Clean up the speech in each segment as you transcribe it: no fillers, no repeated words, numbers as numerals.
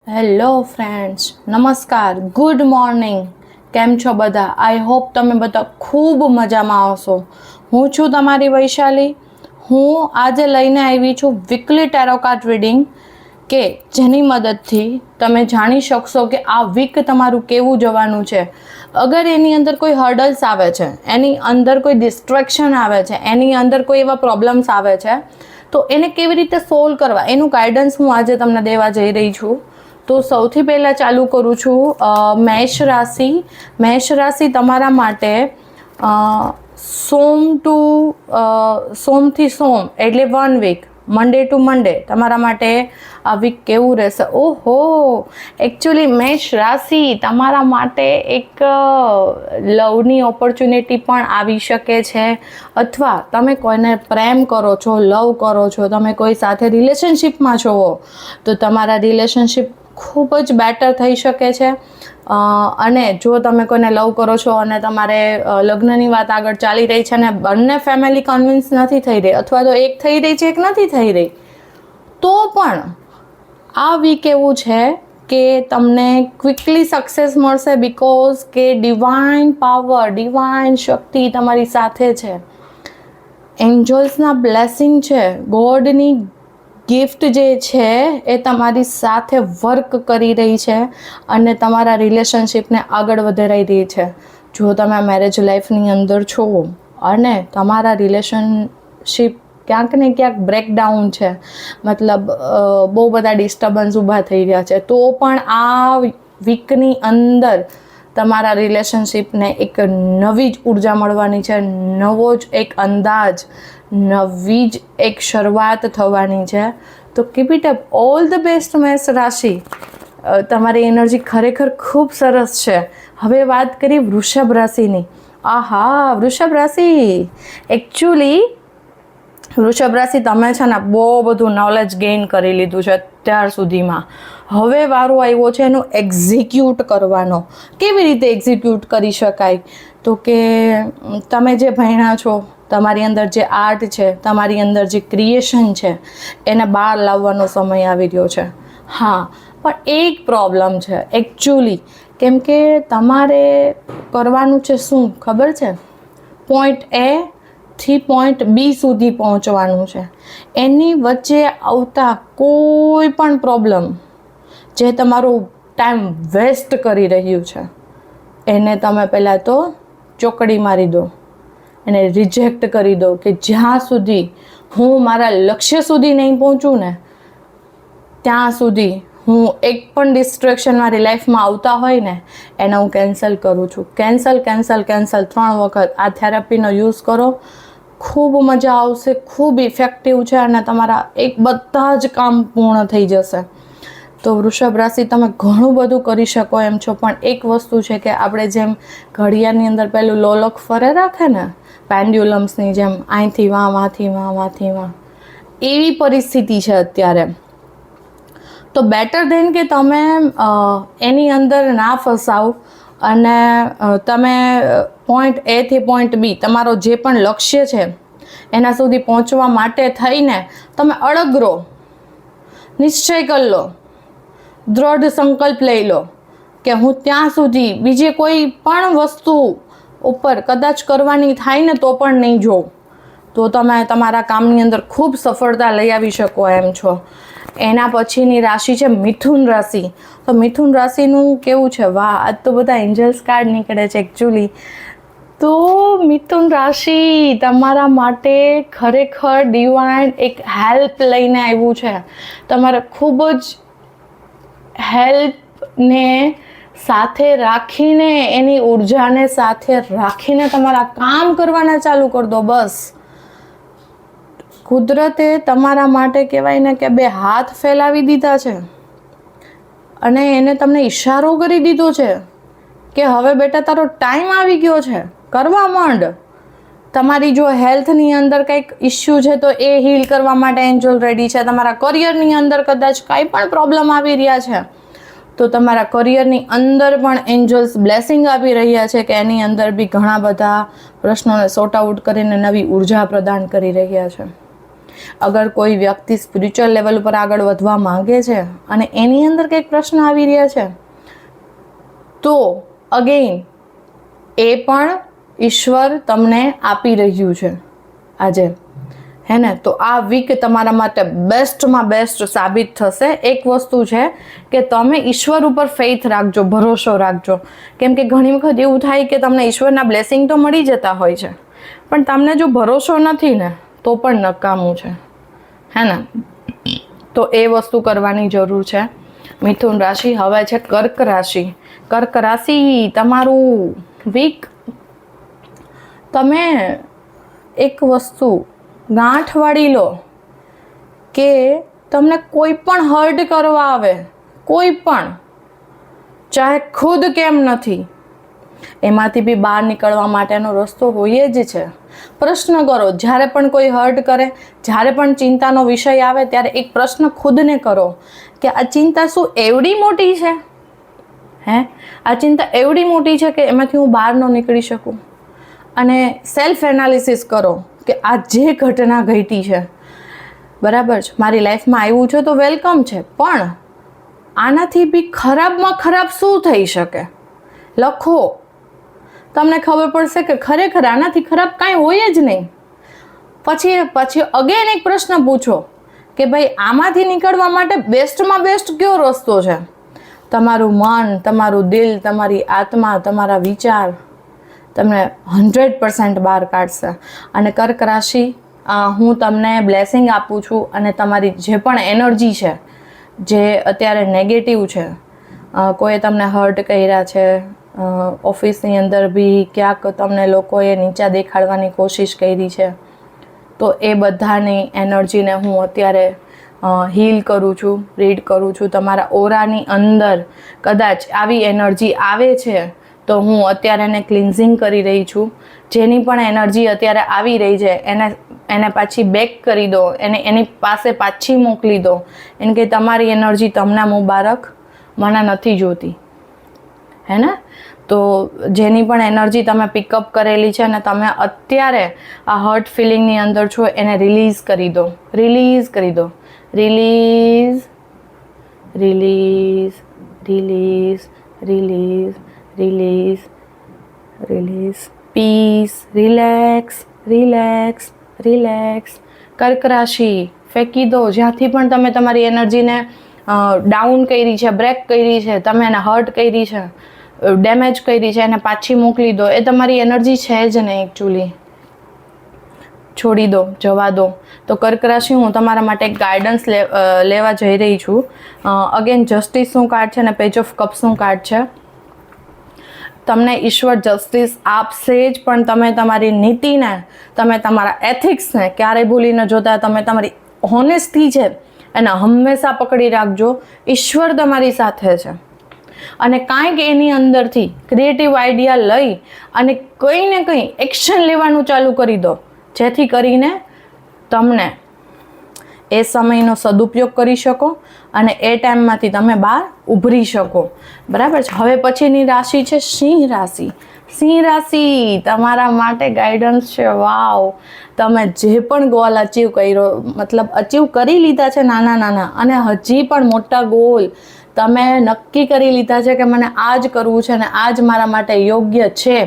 Hello friends, નમસ્કાર, good morning. કેમ છો બધા? આઈ હોપ તમે બધા ખૂબ મજામાં હશો. હું છું તમારી વૈશાલી. હું આજે લઈને આવી છું વીકલી ટેરો કાર્ડ રીડિંગ, કે જેની મદદથી તમે જાણી શકશો કે આ વીક તમારું કેવું જવાનું છે. અગર એની અંદર કોઈ હર્ડલ્સ આવે છે, એની અંદર કોઈ ડિસ્ટ્રેક્શન આવે છે, એની અંદર કોઈ એવા પ્રોબ્લેમ્સ આવે છે, તો એને કેવી રીતે સોલ્વ કરવા એનું ગાઈડન્સ હું આજે તમને દેવા જઈ રહી છું. તો સૌથી પહેલાં ચાલુ કરું છું મેષ રાશિ. મેષ રાશિ તમારા માટે સોમથી સોમ એટલે 1 વીક, મંડે ટુ મંડે તમારા માટે આ વીક કેવું રહેશે. ઓહો, એકચ્યુઅલી મેષ રાશિ તમારા માટે એક લવની ઓપોર્ચ્યુનિટી પણ આવી શકે છે, અથવા તમે કોઈને પ્રેમ કરો છો, લવ કરો છો, તમે કોઈ સાથે રિલેશનશિપમાં છો, તો તમારા રિલેશનશિપ ખૂબ જ બેટર થઈ શકે છે. અને જો તમે કોઈને લવ કરો છો અને તમારે લગ્નની વાત આગળ ચાલી રહી છે અને બંને ફેમિલી કન્વિન્સ નથી થઈ રહી, અથવા તો એક થઈ રહી છે એક નથી થઈ રહી, તો પણ આ વીક એવું છે કે તમને ક્વિકલી સક્સેસ મળશે, બિકોઝ કે ડિવાઇન પાવર, ડિવાઇન શક્તિ તમારી સાથે છે. એન્જલ્સના બ્લેસિંગ છે, ગોડની ગિફ્ટ જે છે એ તમારી સાથે વર્ક કરી રહી છે અને તમારા રિલેશનશિપને આગળ વધારી રહી છે. જો તમે મેરેજ લાઈફની અંદર છો અને તમારા રિલેશનશિપ ક્યાંક ને ક્યાંક બ્રેકડાઉન છે, મતલબ બહુ બધા ડિસ્ટર્બન્સ ઊભા થઈ રહ્યા છે, તો પણ આ વીકની અંદર તમારા રિલેશનશિપને એક નવી જ ઉર્જા મળવાની છે, નવો જ એક અંદાજ, નવી જ એક શરૂઆત થવાની છે. તો keep it up, all the best મેષ રાશિ. તમારી એનર્જી ખરેખર ખૂબ સરસ છે. હવે વાત કરીએ વૃષભ રાશિની. આહા, વૃષભ રાશિ એકચ્યુઅલી વૃષભ રાશિ તમે છે ને બહુ બધું નોલેજ ગેઇન કરી લીધું છે અત્યાર સુધીમાં. હવે વારો આવ્યો છે એનું એક્ઝિક્યુટ કરવાનો. કેવી રીતે એક્ઝિક્યુટ કરી શકાય? તો કે તમે જે ભણ્યા છો, તમારી અંદર જે આર્ટ છે, તમારી અંદર જે ક્રિએશન છે, એને બહાર લાવવાનો સમય આવી રહ્યો છે. હા, પણ એક પ્રોબ્લેમ છે એકચ્યુઅલી, કેમ કે તમારે કરવાનું છે શું ખબર છે? પોઈન્ટ એ થી પોઈન્ટ બી સુધી પહોંચવાનું છે. એની વચ્ચે આવતા કોઈ પણ પ્રોબ્લેમ જે તમારું ટાઈમ વેસ્ટ કરી રહ્યું છે, એને તમે પહેલાં તો ચોકડી મારી દો, એને રિજેક્ટ કરી દો, કે જ્યાં સુધી હું મારા લક્ષ્ય સુધી નહીં પહોંચું ને ત્યાં સુધી હું એક પણ ડિસ્ટ્રેક્શન મારી લાઈફમાં આવતા હોય ને એને હું કેન્સલ કરું છું. કેન્સલ 3 વખત આ થેરાપીનો યુઝ કરો, ખૂબ મજા આવશે, ખૂબ ઇફેક્ટિવ છે અને તમારા એક બધા જ કામ પૂર્ણ થઈ જશે. તો વૃષભ રાશિ તમે ઘણું બધું કરી શકો એમ છો, પણ એક વસ્તુ છે કે આપણે જેમ ઘડિયાળની અંદર પેલું લોલક ફરે રાખે ને, પેન્ડ્યુલમ્સની જેમ, અહીંથી વાં, એવી પરિસ્થિતિ છે અત્યારે. તો બેટર દેન કે તમે એની અંદર ના ફસાવ અને તમે પોઈન્ટ એ થી પોઈન્ટ બી, તમારો જે પણ લક્ષ્ય છે એના સુધી પહોંચવા માટે થઈને તમે અડગ રહો, નિશ્ચય કરી લો, દ્રઢ સંકલ્પ લઈ લો કે હું ત્યાં સુધી બીજે કોઈ પણ વસ્તુ ઉપર કદાચ કરવાની થાય ને તો પણ નહીં જોઉં, તો તમે તમારા કામની અંદર ખૂબ સફળતા લઈ આવી શકો એમ છો. એના પછીની રાશિ છે મિથુન રાશિ. તો મિથુન રાશિનું કેવું છે? વાહ, આજ તો બધા એન્જલ્સ કાર્ડ નીકળે છે એકચ્યુઅલી. તો મિથુન રાશિ તમારા માટે ખરેખર ડિવાઇન એક હેલ્પ લઈને આવ્યું છે. તમારે ખૂબ જ હેલ્પને સાથે રાખીને, એની ઉર્જાને સાથે રાખીને તમારા કામ કરવાના ચાલુ કરી દો. બસ કુદરતે તમારા માટે કહેવાય ને કે 2 હાથ ફેલાવી દીધા છે અને એને તમને ઈશારો કરી દીધો છે કે હવે બેટા તારો ટાઈમ આવી ગયો છે, કરવા માંડ. તમારી જો હેલ્થની અંદર કંઈક ઇસ્યુ છે તો એ હીલ કરવા માટે એન્જલ રેડી છે. તમારા કરિયરની અંદર કદાચ કાંઈ પણ પ્રોબ્લેમ આવી રહ્યા છે તો તમારા કરિયરની અંદર પણ એન્જલ્સ બ્લેસિંગ આપી રહ્યા છે કે એની અંદર બી ઘણા બધા પ્રશ્નોને સોર્ટ આઉટ કરીને નવી ઉર્જા પ્રદાન કરી રહ્યા છે. અગર કોઈ વ્યક્તિ સ્પિરિચ્યુઅલ લેવલ ઉપર આગળ વધવા માંગે છે અને એની અંદર કંઈક પ્રશ્ન આવી રહ્યા છે, તો અગેઇન એ પણ ઈશ્વર તમને આપી રહ્યું છે આજે, હે ને. તો આ વીક તમારા માટે બેસ્ટમાં બેસ્ટ સાબિત થશે. એક વસ્તુ છે કે તમે ઈશ્વર ઉપર ફેઇથ રાખજો, ભરોસો રાખજો. કેમ કે ઘણી વખત એવું થાય કે તમને ઈશ્વરના બ્લેસિંગ તો મળી જતા હોય છે, પણ તમને જો ભરોસો નથી ને તો પણ નકામું છે, હે ને. તો એ વસ્તુ કરવાની જરૂર છે. મિથુન રાશિ. હવે છે કર્ક રાશિ. કર્ક રાશિ તમારું વીક, તમે એક વસ્તુ ગાંઠ વાળી લો કે તમને કોઈ પણ હર્ટ કરવા આવે, કોઈ પણ, ચાહે ખુદ કેમ નથી, એમાંથી બી બહાર નીકળવા માટેનો રસ્તો હોય જ છે. પ્રશ્ન કરો, જ્યારે પણ કોઈ હર્ટ કરે, જ્યારે પણ ચિંતાનો વિષય આવે ત્યારે એક પ્રશ્ન ખુદને કરો કે આ ચિંતા શું એવડી મોટી છે, હે, આ ચિંતા એવડી મોટી છે કે એમાંથી હું બહાર ન નીકળી શકું. અને સેલ્ફ એનાલિસિસ કરો કે આ જે ઘટના ઘટી છે, બરાબર છે, મારી લાઈફમાં આવ્યું છે તો વેલકમ છે, પણ આનાથી બી ખરાબમાં ખરાબ શું થઈ શકે, લખો. તમને ખબર પડશે કે ખરેખર આનાથી ખરાબ કાંઈ હોય જ નહીં. પછી અગેન એક પ્રશ્ન પૂછો કે ભાઈ આમાંથી નીકળવા માટે બેસ્ટમાં બેસ્ટ કયો રસ્તો છે. તમારું મન, તમારું દિલ, તમારી આત્મા, તમારા વિચાર તમને 100% બહાર કાઢશે. અને કર્ક રાશિ, હું તમને બ્લેસિંગ આપું છું અને તમારી જે પણ એનર્જી છે, જે અત્યારે નેગેટિવ છે, કોઈએ તમને હર્ટ કર્યા છે, ઓફિસની અંદર બી ક્યાંક તમને લોકોએ નીચા દેખાડવાની કોશિશ કરી છે, તો એ બધાની એનર્જીને હું અત્યારે હીલ કરું છું, રીડ કરું છું. તમારા ઓરાની અંદર કદાચ આવી એનર્જી આવે છે તો હું અત્યારે એને ક્લિન્ઝિંગ કરી રહી છું. જેની પણ એનર્જી અત્યારે આવી રહી છે એને પાછી બેક કરી દો, એની પાસે પાછી મોકલી દો. એને કે તમારી એનર્જી તમને મુબારક, મને નથી જોતી, હે ને. તો જેની પણ એનર્જી તમે પિકઅપ કરેલી છે અને તમે અત્યારે આ હર્ટ ફિલિંગની અંદર છો, એને રિલીઝ કરી દો, રિલીઝ કરી દો. Release, release, release, release, release, release. Peace, relax, relax, relax. કર્ક રાશિ, ફેંકી દો જ્યાંથી પણ તમે તમારી એનર્જીને ડાઉન કરી છે, બ્રેક કરી છે, તમે એને હર્ટ કરી છે, ડેમેજ કરી છે, એને પાછી મોકલી દો. એ તમારી એનર્જી છે જ નહીં એકચ્યુઅલી. છોડી દો, જવા દો. તો કર્ક રાશિ, હું તમારા માટે એક ગાઈડન્સ લેવા જઈ રહી છું. અગેન જસ્ટિસનું કાર્ડ છે અને પેજ ઓફ કપ્સનું કાર્ડ છે. તમને ઈશ્વર જસ્ટિસ આપશે જ, પણ તમે તમારી નીતિને, તમે તમારા એથિક્સને ક્યારેય ભૂલી ન જોતા. તમે તમારી હોનેસ્ટી છે એને હંમેશા પકડી રાખજો. ઈશ્વર તમારી સાથે છે અને કાંઈક એની અંદરથી ક્રિએટિવ આઈડિયા લઈ અને કંઈ ને કંઈ એક્શન લેવાનું ચાલુ કરી દો, જેથી કરીને તમને એ સમયનો સદુપયોગ કરી શકો અને એ ટાઈમમાંથી તમે બહાર ઉભરી શકો, બરાબર છે. હવે પછીની રાશિ છે સિંહ રાશિ. સિંહ રાશિ તમારા માટે ગાઈડન્સ છે. વાવ, તમે જે પણ ગોલ અચીવ કર્યો, મતલબ અચીવ કરી લીધા છે નાના નાના, અને હજી પણ મોટા ગોલ તમે નક્કી કરી લીધા છે કે મને આ જ કરવું છે અને આ જ મારા માટે યોગ્ય છે,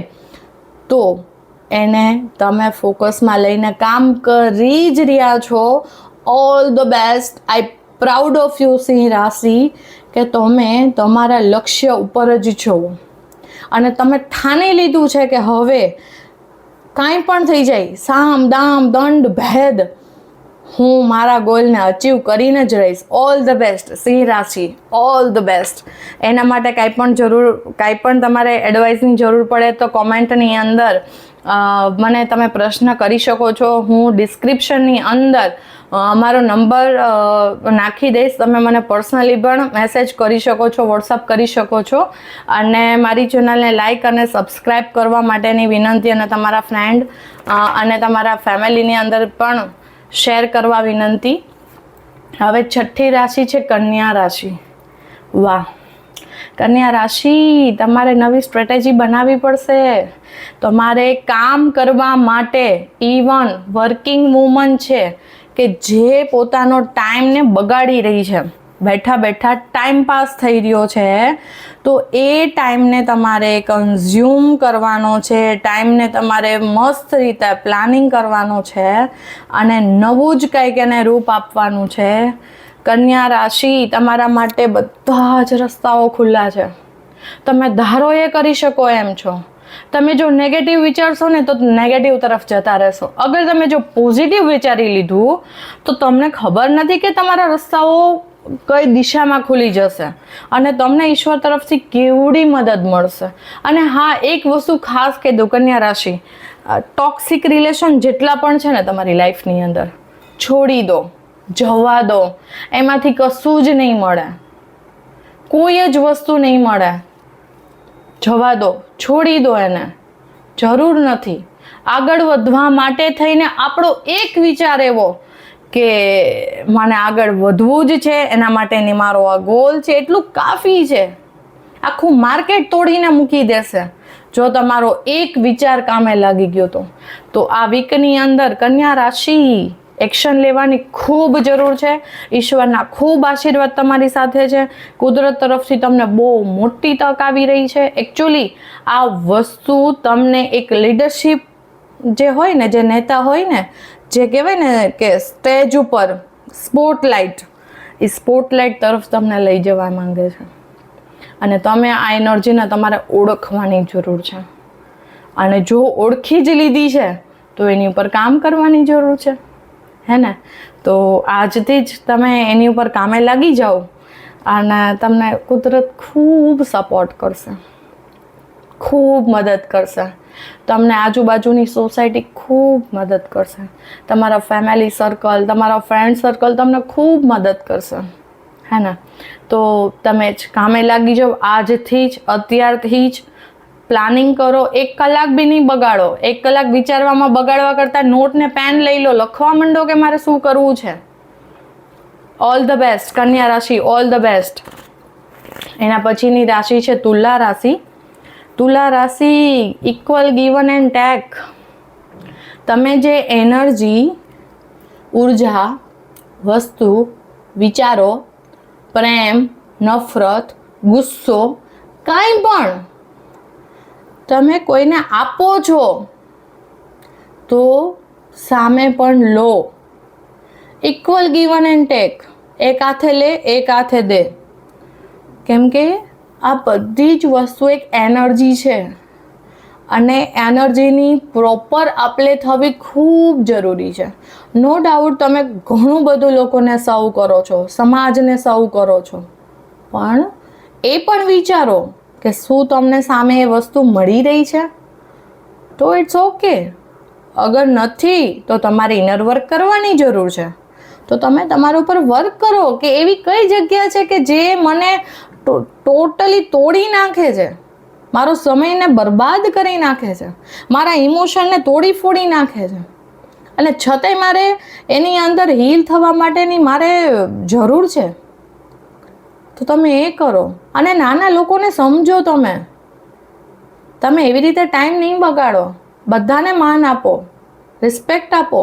તો એને તમે ફોકસમાં લઈને કામ કરી જ રહ્યા છો. All the best. I proud of you સિંહ રાશિ, કે તમે તમારા લક્ષ્ય ઉપર જ છો અને તમે ઠાની લીધું છે કે હવે કાંઈ પણ થઈ જાય, સામ દામ દંડ ભેદ, હું મારા ગોલને અચીવ કરીને જ રહીશ. ઓલ ધ બેસ્ટ સિંહ રાશિ, ઓલ ધ બેસ્ટ. એના માટે કાંઈ પણ તમારે એડવાઇસની જરૂર પડે તો કોમેન્ટની અંદર મને તમે પ્રશ્ન કરી શકો છો. હું ડિસ્ક્રિપ્શનની અંદર અમારો નંબર નાખી દઈશ. તમે મને પર્સનલી પણ મેસેજ કરી શકો છો, વોટ્સઅપ કરી શકો છો. અને મારી ચેનલને લાઇક અને સબસ્ક્રાઈબ કરવા માટેની વિનંતી, અને તમારા ફ્રેન્ડ અને તમારા ફેમિલીની અંદર પણ શેર કરવા વિનંતી. હવે છઠ્ઠી રાશિ છે કન્યા રાશિ. વાહ, કન્યા રાશિ, તમારે નવી સ્ટ્રેટેજી બનાવવી પડશે. તમારે કામ કરવા માટે, ઇવન વર્કિંગ વુમન છે કે જે પોતાનો ટાઈમને બગાડી રહી છે, બેઠા બેઠા ટાઈમ પાસ થઈ રહ્યો છે, તો એ ટાઈમને તમારે કન્ઝ્યુમ કરવાનો છે, ટાઈમને તમારે મસ્ત રીતે પ્લાનિંગ કરવાનું છે અને નવું જ કંઈક એને રૂપ આપવાનું છે. કન્યા રાશિ, તમારા માટે બધા જ રસ્તાઓ ખુલ્લા છે. તમે ધારો એ કરી શકો એમ છો. તમે જો નેગેટિવ વિચારશો ને તો નેગેટિવ તરફ જતા રહેશો. અગર તમે જો પોઝિટિવ વિચારી લીધું તો તમને ખબર નથી કે તમારા રસ્તાઓ કઈ દિશામાં ખુલી જશે અને તમને ઈશ્વર તરફથી કેવડી મદદ મળશે. અને હા, એક વસ્તુ ખાસ કહી દઉં કન્યા રાશિ, ટોક્સિક રિલેશન જેટલા પણ છે ને તમારી લાઈફની અંદર, છોડી દો, જવા દો. એમાંથી કશું જ નહીં મળે, કોઈ જ વસ્તુ નહીં મળે. જવા દો, છોડી દો એને, જરૂર નથી. આગળ વધવા માટે થઈને આપણો એક વિચાર એવો કે મને આગળ વધવું જ છે, એના માટેની મારો આ ગોલ છે, એટલું કાફી છે. આખું માર્કેટ તોડીને મૂકી દેશે જો તમારો એક વિચાર કામે લાગી ગયો તો આ વીકની અંદર કન્યા રાશિ એક્શન લેવાની ખૂબ જરૂર છે. ઈશ્વરના ખૂબ આશીર્વાદ તમારી સાથે છે. કુદરત તરફથી તમને બહુ મોટી તક આવી રહી છે. એકચ્યુઅલી આ વસ્તુ તમને એક લીડરશિપ જે હોય ને, જે નેતા હોય ને, જે કહેવાય ને કે સ્ટેજ ઉપર સ્પોટલાઇટ, એ સ્પોટલાઇટ તરફ તમને લઈ જવા માંગે છે. અને તમે આ એનર્જીને તમારે ઓળખવાની જરૂર છે. અને જો ઓળખી જ લીધી છે તો એની ઉપર કામ કરવાની જરૂર છે, હે ને? તો આજથી જ તમે એની ઉપર કામે લાગી જાઓ અને તમને કુદરત ખૂબ સપોર્ટ કરશે, ખૂબ મદદ કરશે. તમને આજુબાજુની સોસાયટી ખૂબ મદદ કરશે. તમારા ફેમિલી સર્કલ, તમારા ફ્રેન્ડ સર્કલ તમને ખૂબ મદદ કરશે, હે ને? તો તમે જ કામે લાગી જાઓ આજથી જ, અત્યારથી જ. પ્લાનિંગ કરો. 1 કલાક બી નહીં બગાડો. 1 કલાક વિચારવામાં બગાડવા કરતાં નોટ ને પેન લઈ લો, લખવા માંડો કે મારે શું કરવું છે. ઓલ ધ બેસ્ટ કન્યા રાશિ, ઓલ ધ બેસ્ટ. એના પછીની રાશિ છે તુલા રાશિ. તુલા રાશિ, ઇક્વલ ગિવન એન્ડ ટેક. તમે જે એનર્જી, ઉર્જા, વસ્તુ, વિચારો, પ્રેમ, નફરત, ગુસ્સો, કાંઈ પણ તમે કોઈને આપો છો તો સામે પણ લો. Equal given and take. એક હાથે લે, એક હાથે દે. કેમ કે આ બધી જ વસ્તુ એક એનર્જી છે અને એનર્જીની પ્રોપર આપલે થવી ખૂબ જરૂરી છે. નો ડાઉટ તમે ઘણું બધું લોકોને સર્વ કરો છો, સમાજને સર્વ કરો છો, પણ એ પણ વિચારો કે શું તમને સામે એ વસ્તુ મળી રહી છે? તો ઇટ્સ ઓકે. અગર નથી તો તમારે ઇનર વર્ક કરવાની જરૂર છે. તો તમે તમારા ઉપર વર્ક કરો કે એવી કઈ જગ્યા છે કે જે મને ટોટલી તોડી નાખે છે, મારો સમયને બરબાદ કરી નાખે છે, મારા ઇમોશનને તોડી ફોડી નાખે છે, અને છતાંય મારે એની અંદર હીલ થવા માટેની મારે જરૂર છે. તો તમે એ કરો. અને નાના લોકોને સમજો. તમે એવી રીતે ટાઈમ નહીં બગાડો. બધાને માન આપો, રિસ્પેક્ટ આપો.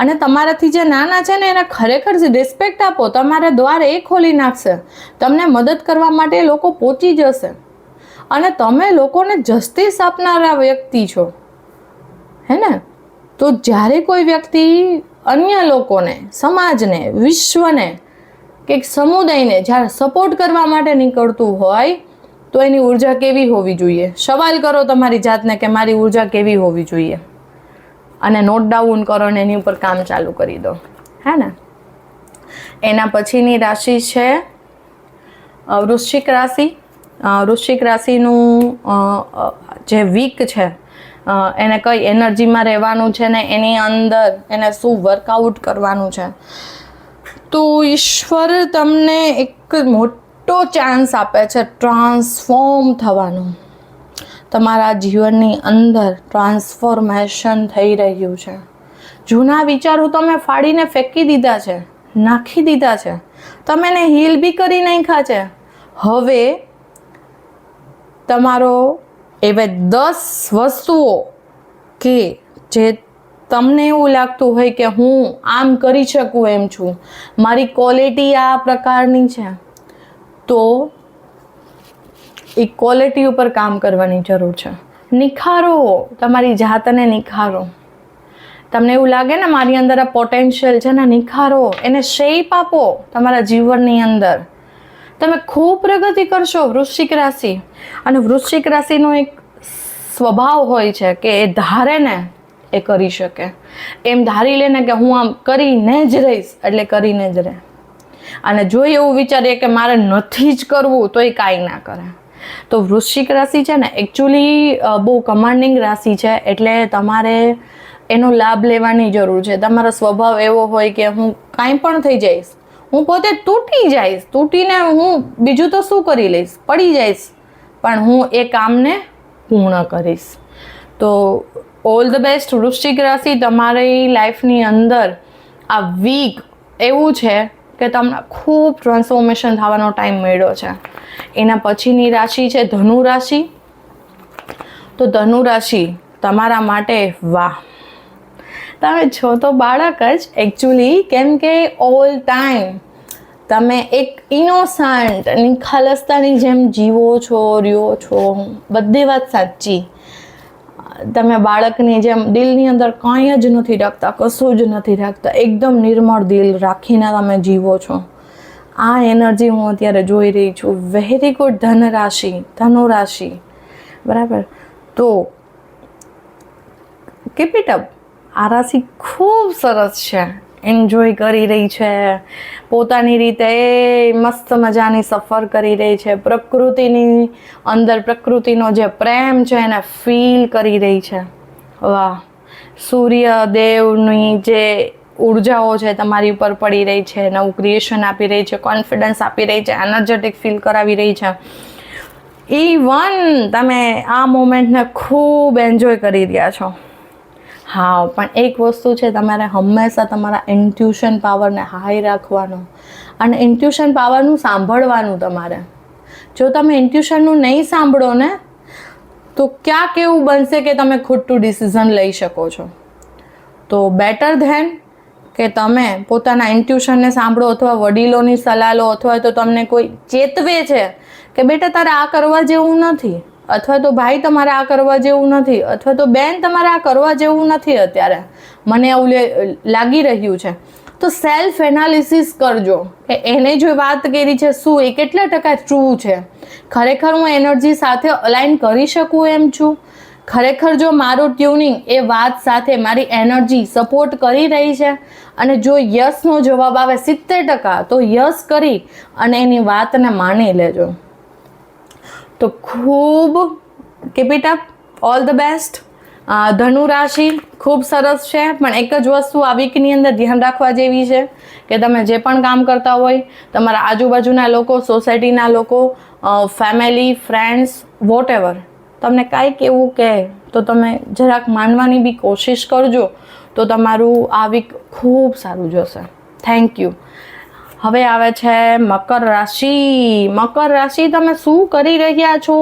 અને તમારાથી જે નાના છે ને એને ખરેખર રિસ્પેક્ટ આપો. તમારે દ્વાર એ ખોલી નાખશે. તમને મદદ કરવા માટે લોકો પહોંચી જશે. અને તમે લોકોને જસ્ટિસ આપનારા વ્યક્તિ છો, હે ને? તો જ્યારે કોઈ વ્યક્તિ અન્ય લોકોને, સમાજને, વિશ્વને કે સમુદાયને જ્યારે સપોર્ટ કરવા માટે નીકળતું હોય તો એની ઉર્જા કેવી હોવી જોઈએ? સવાલ કરો તમારી જાતને કે મારી ઉર્જા કેવી હોવી જોઈએ, અને નોટ ડાઉન કરો અને એની ઉપર કામ ચાલુ કરી દો, હે ને? એના પછીની રાશિ છે વૃશ્ચિક રાશિ. વૃશ્ચિક રાશિનું જે વીક છે એને કઈ એનર્જીમાં રહેવાનું છે ને એની અંદર એને શું વર્કઆઉટ કરવાનું છે. તો ઈશ્વર તમને એક મોટો ચાન્સ આપે છે ટ્રાન્સફોર્મ થવાનું. તમારા જીવનની અંદર ટ્રાન્સફોર્મેશન થઈ રહ્યું છે. જૂના વિચારો તમે ફાડીને ફેંકી દીધા છે, નાખી દીધા છે, તમે એને હીલ બી કરી નાખ્યા છે. હવે તમારો એવે 10 વસ્તુઓ કે જે તમને એવું લાગતું હોય કે હું આમ કરી શકું એમ છું, મારી ક્વોલિટી આ પ્રકારની છે, તો એ ક્વોલિટી ઉપર કામ કરવાની જરૂર છે. નિખારો, તમારી જાતને નિખારો. તમને એવું લાગે ને મારી અંદર આ પોટેન્શિયલ છે ને, નિખારો, એને શેપ આપો તમારા જીવનની અંદર. તમે ખૂબ પ્રગતિ કરશો વૃશ્ચિક રાશિ. અને વૃશ્ચિક રાશિનો એક સ્વભાવ હોય છે કે એ ધારે ને એ કરી શકે. એમ ધારી લે ને કે હું આમ કરીને જ રહીશ, એટલે કરીને જ રહે. અને જો એવું વિચારીએ કે મારે નથી જ કરવું, તો એ કાંઈ ના કરે. તો વૃશ્ચિક રાશિ છે ને એકચ્યુઅલી બહુ કમાન્ડિંગ રાશિ છે, એટલે તમારે એનો લાભ લેવાની જરૂર છે. તમારો સ્વભાવ એવો હોય કે હું કાંઈ પણ થઈ જઈશ, હું પોતે તૂટી જઈશ, તૂટીને હું બીજું તો શું કરી લઈશ, પડી જઈશ, પણ હું એ કામને પૂર્ણ કરીશ. તો ઓલ ધ બેસ્ટ વૃશ્ચિક રાશિ. તમારી લાઈફની અંદર આ વીક એવું છે કે તમને ખૂબ ટ્રાન્સફોર્મેશન થવાનો ટાઈમ મળ્યો છે. એના પછીની રાશિ છે ધનુ રાશિ. તો ધનુ રાશિ તમારા માટે વાહ, તમે છો તો બાળક જ એકચ્યુઅલી, કેમ કે ઓલ ટાઈમ તમે એક ઇનોસન્ટ નિખાલસતાની જેમ જીવો છો, રહ્યો છો. બધી વાત સાચી. તમે બાળકની જેમ દિલની અંદર કંઈ જ નથી રાખતા, કશું જ નથી રાખતા, એકદમ નિર્મળ દિલ રાખીને તમે જીવો છો. આ એનર્જી હું અત્યારે જોઈ રહી છું. વેરી ગુડ ધન રાશિ, ધનુ રાશિ, બરાબર. તો કીપ ઇટ અપ. આ રાશિ ખૂબ સરસ છે, એન્જોય કરી રહી છે પોતાની રીતે, મસ્ત મજાની સફર કરી રહી છે. પ્રકૃતિની અંદર પ્રકૃતિનો જે પ્રેમ છે એને ફીલ કરી રહી છે. વાહ, સૂર્યદેવની જે ઉર્જાઓ છે તમારી ઉપર પડી રહી છે, નવું ક્રિએશન આપી રહી છે, કોન્ફિડન્સ આપી રહી છે, એનર્જેટિક ફીલ કરાવી રહી છે. ઇવન તમે આ મોમેન્ટને ખૂબ એન્જોય કરી રહ્યા છો. હા, પણ એક વસ્તુ છે, તમારે હંમેશા તમારા ઇન્ટ્યુશન પાવરને હાઈ રાખવાનો અને ઇન્ટ્યુશન પાવરનું સાંભળવાનું. તમારે જો તમે ઇન્ટ્યુશનનું નહીં સાંભળો ને, તો ક્યાંક એવું બનશે કે તમે ખોટું ડિસિઝન લઈ શકો છો. તો બેટર ધેન કે તમે પોતાના ઇન્ટ્યુશનને સાંભળો, અથવા વડીલોની સલાહ લો, અથવા તો તમને કોઈ ચેતવે છે કે બેટા તારે આ કરવા જેવું નથી, અથવા તો ભાઈ તમારે આ કરવા જેવું નથી, અથવા તો બેન તમારે આ કરવા જેવું નથી, અત્યારે મને એવું લાગી રહ્યું છે. તો સેલ્ફ એનાલિસિસ કરજો કે એને જો વાત કરી છે શું એ કેટલા ટકા ટ્રુ છે. ખરેખર હું એનર્જી સાથે અલાઇન કરી શકું એમ છું? ખરેખર જો મારું ટ્યુનિંગ એ વાત સાથે મારી એનર્જી સપોર્ટ કરી રહી છે? અને જો યસનો જવાબ આવે 70%, તો યસ કરી અને એની વાતને માની લેજો. તો ખૂબ keep it up, all the best. ધનુ રાશિ ખૂબ સરસ છે, પણ એક જ વસ્તુ આ વીકની અંદર ધ્યાન રાખવા જેવી છે કે તમે જે પણ કામ કરતા હોય, તમારા આજુબાજુના લોકો, સોસાયટીના લોકો, ફેમિલી, ફ્રેન્ડ્સ, વોટ એવર, તમને કાંઈક એવું કહે તો તમે જરાક માનવાની બી કોશિશ કરજો, તો તમારું આ વીક ખૂબ સારું જશે. Thank you. હવે આવે છે મકર રાશિ. મકર રાશિ, તમે શું કરી રહ્યા છો?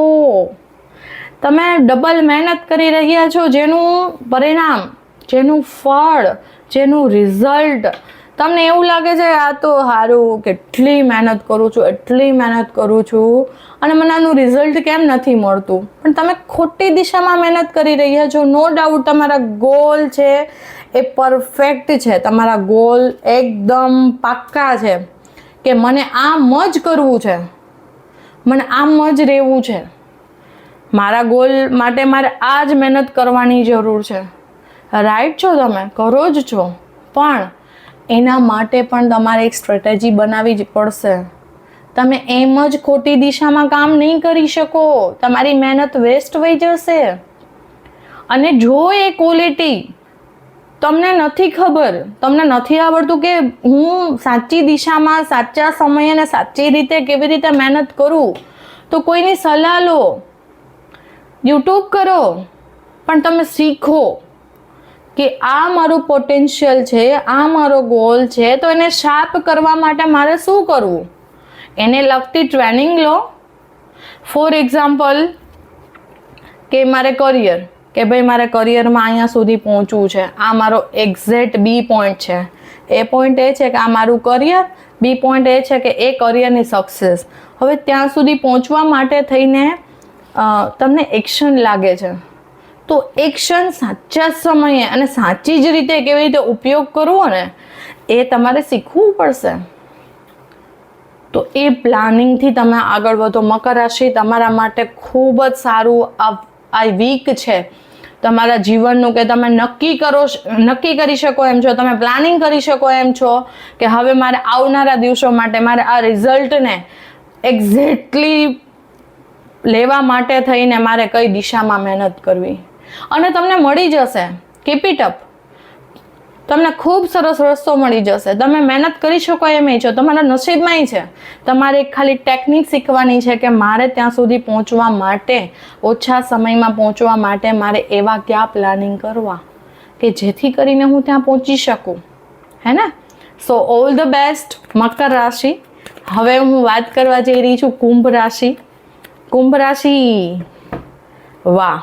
તમે ડબલ મહેનત કરી રહ્યા છો, જેનું પરિણામ, જેનું ફળ, જેનું રિઝલ્ટ તમને એવું લાગે છે આ તો સારું, કેટલી મહેનત કરું છું, એટલી મહેનત કરું છું, અને મને આનું રિઝલ્ટ કેમ નથી મળતું? પણ તમે ખોટી દિશામાં મહેનત કરી રહ્યા છો. નો ડાઉટ તમારા ગોલ છે એ પરફેક્ટ છે, તમારા ગોલ એકદમ પાક્કા છે કે મને આમ જ કરવું છે, મને આમ જ રહેવું છે, મારા ગોલ માટે મારે આ જ મહેનત કરવાની જરૂર છે. રાઈટ છો, તમે કરો જ છો, પણ એના માટે પણ તમારે એક સ્ટ્રેટેજી બનાવવી જ પડશે. તમે એમ જ ખોટી દિશામાં કામ નહીં કરી શકો, તમારી મહેનત વેસ્ટ વહી જશે. અને જો એ ક્વોલિટી તમને નથી ખબર, તમને નથી આવડતું કે હું સાચી દિશામાં, સાચા સમયે અને સાચી રીતે કેવી રીતે મહેનત કરું, તો કોઈની સલાહ લો, યુટ્યુબ કરો, પણ તમે શીખો કે આ મારું પોટેન્શિયલ છે, આ મારો ગોલ છે, તો એને શાર્પ કરવા માટે મારે શું કરવું, એને લગતી ટ્રેનિંગ લો. ફોર એક્ઝામ્પલ કે મારે કરિયર, કે ભાઈ મારે કરિયરમાં અહીંયા સુધી પહોંચવું છે, આ મારો એક્ઝેક્ટ બી પોઈન્ટ છે. એ પોઈન્ટ એ છે કે આ મારું કરિયર, બી પોઈન્ટ એ છે કે એ કરિયરની સક્સેસ. હવે ત્યાં સુધી પહોંચવા માટે થઈને તમને એક્શન લાગે છે, તો એક્શન સાચા સમયે અને સાચી જ રીતે કેવી રીતે ઉપયોગ કરવો ને એ તમારે શીખવું પડશે. તો એ પ્લાનિંગથી તમે આગળ વધો. મકર રાશિ તમારા માટે ખૂબ જ સારું આ વીક છે તમારા જીવનનું, કે તમે નક્કી કરી શકો એમ છો, તમે પ્લાનિંગ કરી શકો એમ છો કે હવે મારે આવનારા દિવસો માટે મારે આ રિઝલ્ટને એક્ઝેક્ટલી લેવા માટે થઈને મારે કઈ દિશામાં મહેનત કરવી, અને તમને મળી જશે. Keep it up. તમને ખૂબ સરસ રસ્તો મળી જશે. તમે મહેનત કરી શકો એમ છો, તમારા નસીબમાંય છે. તમારે ખાલી ટેકનિક શીખવાની છે કે મારે ત્યાં સુધી પહોંચવા માટે, ઓછા સમયમાં પહોંચવા માટે મારે એવા કયા પ્લાનિંગ કરવા કે જેથી કરીને હું ત્યાં પહોંચી શકું, હે ને? સો ઓલ ધ બેસ્ટ મકર રાશિ. હવે હું વાત કરવા જઈ રહી છું કુંભ રાશિ. કુંભ રાશિ, વાહ,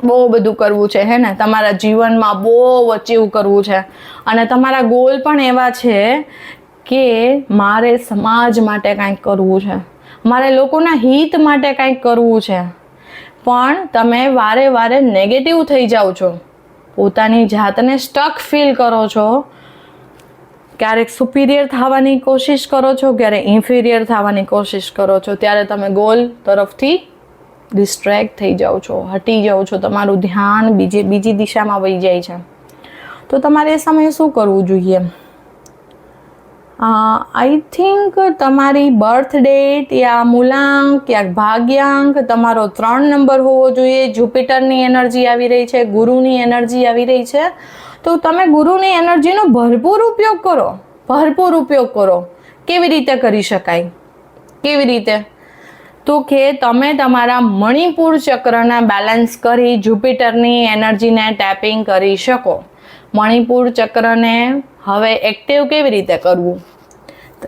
બહુ બધું કરવું છે, હે ને? તમારા જીવનમાં બહુ અચીવ કરવું છે, અને તમારા ગોલ પણ એવા છે કે મારે સમાજ માટે કંઈક કરવું છે, મારે લોકોના હિત માટે કંઈક કરવું છે. પણ તમે વારે વારે નેગેટિવ થઈ જાઓ છો, પોતાની જાતને સ્ટક ફીલ કરો છો, ક્યારેક સુપિરિયર થવાની કોશિશ કરો છો, ક્યારેક ઇન્ફિરિયર થવાની કોશિશ કરો છો. ત્યારે તમે ગોલ તરફથી ડિસ્ટ્રેક્ટ થઈ જાઓ છો, હટી જાઓ છો, તમારું ધ્યાન બીજી દિશામાં વહી જાય છે. તો તમારે એ સમયે શું કરવું જોઈએ? આઈ થિંક તમારી બર્થ ડેટ યા મૂલાંક યા ભાગ્યાંક તમારો 3 નંબર હોવો જોઈએ. જુપિટરની એનર્જી આવી રહી છે, ગુરુની એનર્જી આવી રહી છે. તો તમે ગુરુની એનર્જીનો ભરપૂર ઉપયોગ કરો, ભરપૂર ઉપયોગ કરો. કેવી રીતે કરી શકાય? કેવી રીતે? તો કે તમે તમારા મણિપુર ચક્રને બેલેન્સ કરી જુપિટરની એનર્જીને ટેપિંગ કરી શકો. મણિપુર ચક્રને હવે એક્ટિવ કેવી રીતે કરવું?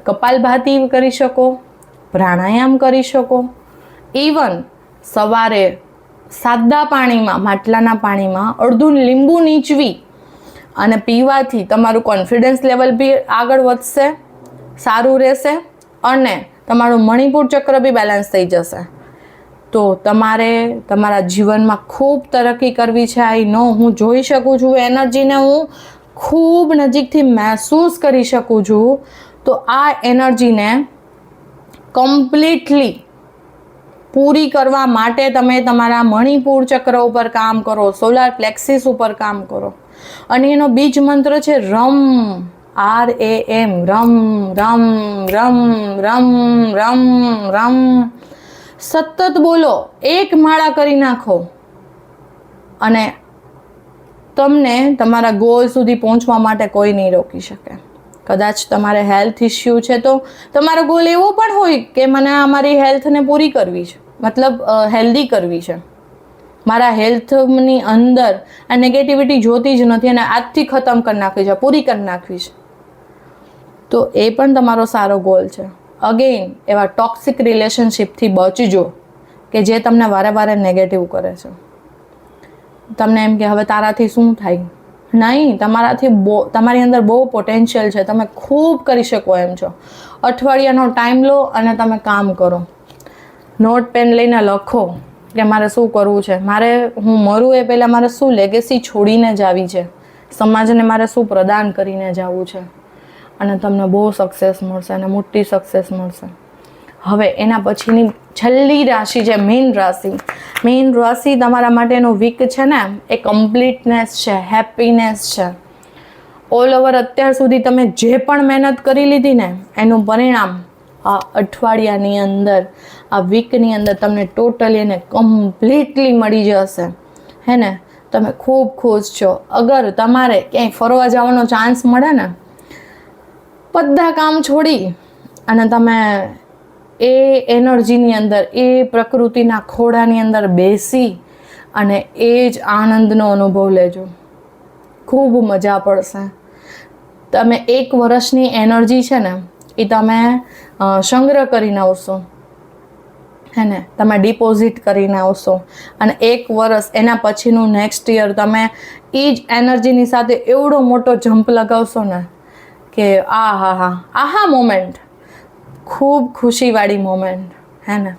કપાલભાતિ કરી શકો, પ્રાણાયામ કરી શકો, ઇવન સવારે સાદા પાણીમાં, માટલાના પાણીમાં અડધું લીંબુ નીચવી અને પીવાથી તમારું કોન્ફિડન્સ લેવલ બી આગળ વધશે, સારું રહેશે, અને તમારું મણિપુર ચક્ર બી બેલેન્સ થઈ જશે. તો તમારે તમારા જીવનમાં ખૂબ તરક્કી કરવી છે. આઈ નો, હું જોઈ શકું છું એનર્જીને, હું ખૂબ નજીકથી મહેસૂસ કરી શકું છું. તો આ એનર્જીને કમ્પ્લીટલી પૂરી કરવા માટે તમે તમારા મણિપુર ચક્ર ઉપર કામ કરો, સોલાર પ્લેક્સિસ ઉપર કામ કરો. અને એનો બીજ મંત્ર છે રમ, RAM, રમ રમ રમ રમ રમ રમ. સતત બોલો, એક માળા કરી નાખો, અને તમને તમારા ગોલ સુધી પહોંચવા માટે કોઈ નહીં રોકી શકે. કદાચ તમારે હેલ્થ ઇસ્યુ છે તો તમારો ગોલ એવો પણ હોય કે મને અમારી હેલ્થને પૂરી કરવી છે, મતલબ હેલ્ધી કરવી છે, મારા હેલ્થની અંદર આ નેગેટિવિટી જોતી જ નથી અને આજથી ખતમ કરી નાખવી છે, પૂરી કરી નાખવી છે. તો એ પણ તમારો સારો ગોલ છે. અગેઇન એવા ટોક્સિક રિલેશનશિપથી બચજો કે જે તમને વારે વારે નેગેટિવ કરે છે. તમને એમ કે હવે તારાથી શું થાય? નહીં, તમારી અંદર બહુ પોટેન્શિયલ છે, તમે ખૂબ કરી શકો એમ છો. અઠવાડિયાનો ટાઈમ લો અને તમે કામ કરો. નોટ પેન લઈને લખો કે મારે શું કરવું છે, હું મરું એ પહેલાં મારે શું લેગેસી છોડીને જાવી છે, સમાજને મારે શું પ્રદાન કરીને જવું છે, અને તમને બહુ સક્સેસ મળશે અને મોટી સક્સેસ મળશે. હવે એના પછીની છેલ્લી રાશિ છે મીન રાશિ. મીન રાશિ તમારા માટેનો વીક છે ને, એ કમ્પ્લીટનેસ છે, હેપીનેસ છે. ઓલ ઓવર અત્યાર સુધી તમે જે પણ મહેનત કરી લીધી ને એનું પરિણામ આ અઠવાડિયાની અંદર, આ વીકની અંદર તમને ટોટલી અને કમ્પ્લીટલી મળી જશે, હે ને? તમે ખૂબ ખુશ છો. અગર તમારે ક્યાંય ફરવા જવાનો ચાન્સ મળે ને, બધા કામ છોડી અને તમે એ એનર્જીની અંદર, એ પ્રકૃતિના ખોળાની અંદર બેસી અને એ જ આનંદનો અનુભવ લેજો. ખૂબ મજા પડશે. તમે 1 વર્ષની એનર્જી છે ને એ તમે સંગ્રહ કરીને આવશો. હે ને, તમે ડિપોઝિટ કરીને આવશો અને 1 વર્ષ એના પછીનું નેક્સ્ટ યર તમે એ જ એનર્જીની સાથે એવડો મોટો જમ્પ લગાવશો ને કે આહા મોમેન્ટ, ખૂબ ખુશીવાળી મોમેન્ટ, હે ને.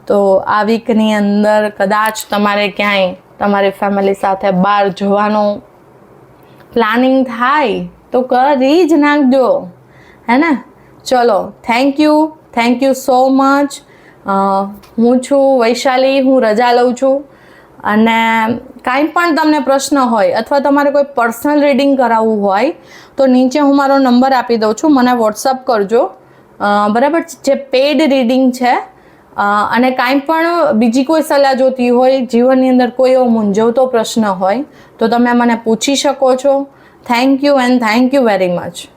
તો આ વીકની અંદર કદાચ તમારે ક્યાંય તમારી ફેમિલી સાથે બહાર જવાનું પ્લાનિંગ થાય તો કરી જ નાખજો, હે ને. ચલો, થેન્ક યુ સો મચ. હું છું વૈશાલી, હું રજા લઉં છું. અને કાંઈ પણ તમને પ્રશ્ન હોય અથવા તમારે કોઈ પર્સનલ રીડિંગ કરાવવું હોય તો નીચે હું મારો નંબર આપી દઉં છું, મને વોટ્સઅપ કરજો, બરાબર. જે પેડ રીડિંગ છે. અને કાંઈ પણ બીજી કોઈ સલાહ જોતી હોય, જીવનની અંદર કોઈ એવો મૂંઝવતો પ્રશ્ન હોય તો તમે મને પૂછી શકો છો. Thank you and thank you very much.